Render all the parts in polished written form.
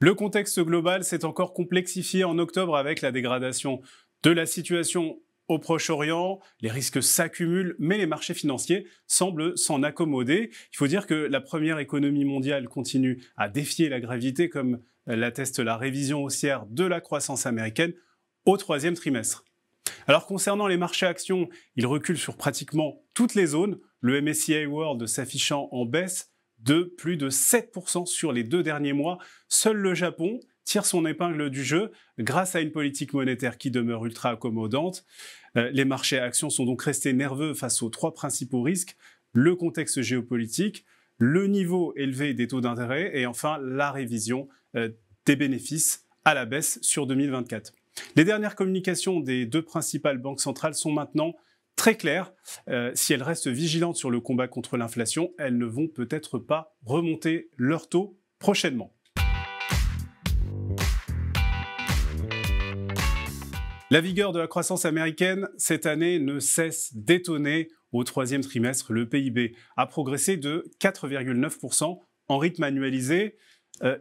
Le contexte global s'est encore complexifié en octobre avec la dégradation de la situation au Proche-Orient. Les risques s'accumulent, mais les marchés financiers semblent s'en accommoder. Il faut dire que la première économie mondiale continue à défier la gravité, comme l'atteste la révision haussière de la croissance américaine au troisième trimestre. Alors concernant les marchés actions, ils reculent sur pratiquement toutes les zones, le MSCI World s'affichant en baisse de plus de 7% sur les 2 derniers mois. Seul le Japon tire son épingle du jeu grâce à une politique monétaire qui demeure ultra accommodante. Les marchés actions sont donc restés nerveux face aux 3 principaux risques, le contexte géopolitique, le niveau élevé des taux d'intérêt et enfin la révision des bénéfices à la baisse sur 2024. Les dernières communications des 2 principales banques centrales sont maintenant très claires. Si elles restent vigilantes sur le combat contre l'inflation, elles ne vont peut-être pas remonter leurs taux prochainement. La vigueur de la croissance américaine cette année ne cesse d'étonner. Au troisième trimestre, le PIB a progressé de 4,9% en rythme annualisé.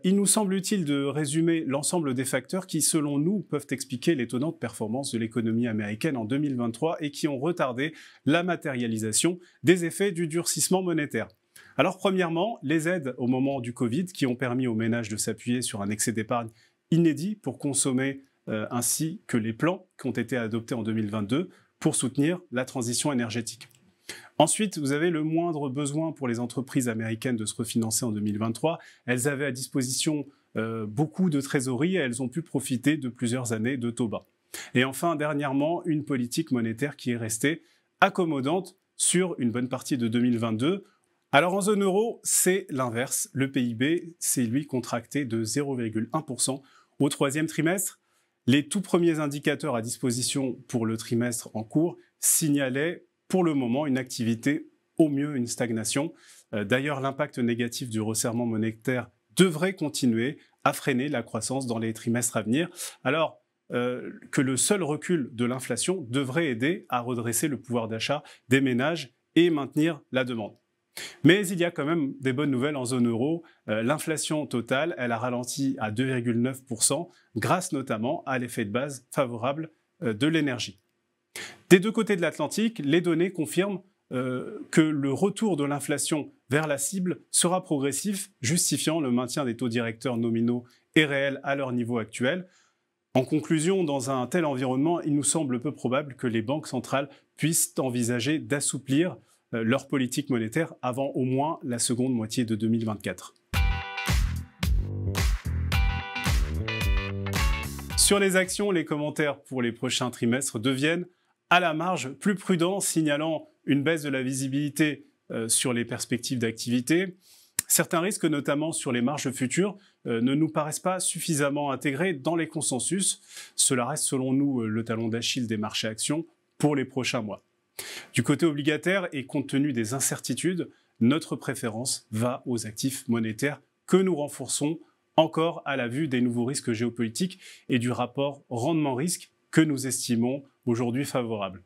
Il nous semble utile de résumer l'ensemble des facteurs qui, selon nous, peuvent expliquer l'étonnante performance de l'économie américaine en 2023 et qui ont retardé la matérialisation des effets du durcissement monétaire. Alors, premièrement, les aides au moment du Covid qui ont permis aux ménages de s'appuyer sur un excès d'épargne inédit pour consommer ainsi que les plans qui ont été adoptés en 2022 pour soutenir la transition énergétique. Ensuite, vous avez le moindre besoin pour les entreprises américaines de se refinancer en 2023. Elles avaient à disposition beaucoup de trésorerie et elles ont pu profiter de plusieurs années de taux bas. Et enfin, dernièrement, une politique monétaire qui est restée accommodante sur une bonne partie de 2022. Alors en zone euro, c'est l'inverse. Le PIB s'est lui contracté de 0,1% au troisième trimestre. Les tout premiers indicateurs à disposition pour le trimestre en cours signalaient pour le moment une activité, au mieux une stagnation. D'ailleurs, l'impact négatif du resserrement monétaire devrait continuer à freiner la croissance dans les trimestres à venir, alors que le seul recul de l'inflation devrait aider à redresser le pouvoir d'achat des ménages et maintenir la demande. Mais il y a quand même des bonnes nouvelles en zone euro. L'inflation totale, elle a ralenti à 2,9% grâce notamment à l'effet de base favorable de l'énergie. Des 2 côtés de l'Atlantique, les données confirment que le retour de l'inflation vers la cible sera progressif, justifiant le maintien des taux directeurs nominaux et réels à leur niveau actuel. En conclusion, dans un tel environnement, il nous semble peu probable que les banques centrales puissent envisager d'assouplir leur politique monétaire avant au moins la seconde moitié de 2024. Sur les actions, les commentaires pour les prochains trimestres deviennent à la marge plus prudents, signalant une baisse de la visibilité sur les perspectives d'activité. Certains risques, notamment sur les marges futures, ne nous paraissent pas suffisamment intégrés dans les consensus. Cela reste selon nous le talon d'Achille des marchés actions pour les prochains mois. Du côté obligataire et compte tenu des incertitudes, notre préférence va aux actifs monétaires que nous renforçons encore à la vue des nouveaux risques géopolitiques et du rapport rendement-risque que nous estimons aujourd'hui favorable.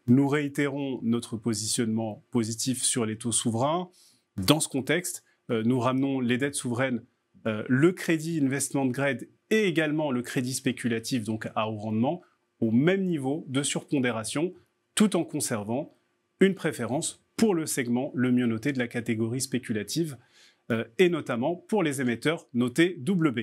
Nous réitérons notre positionnement positif sur les taux souverains. Dans ce contexte, nous ramenons les dettes souveraines, le crédit investment grade et également le crédit spéculatif, donc à haut rendement, au même niveau de surpondération, tout en conservant une préférence pour le segment le mieux noté de la catégorie spéculative et notamment pour les émetteurs notés double B.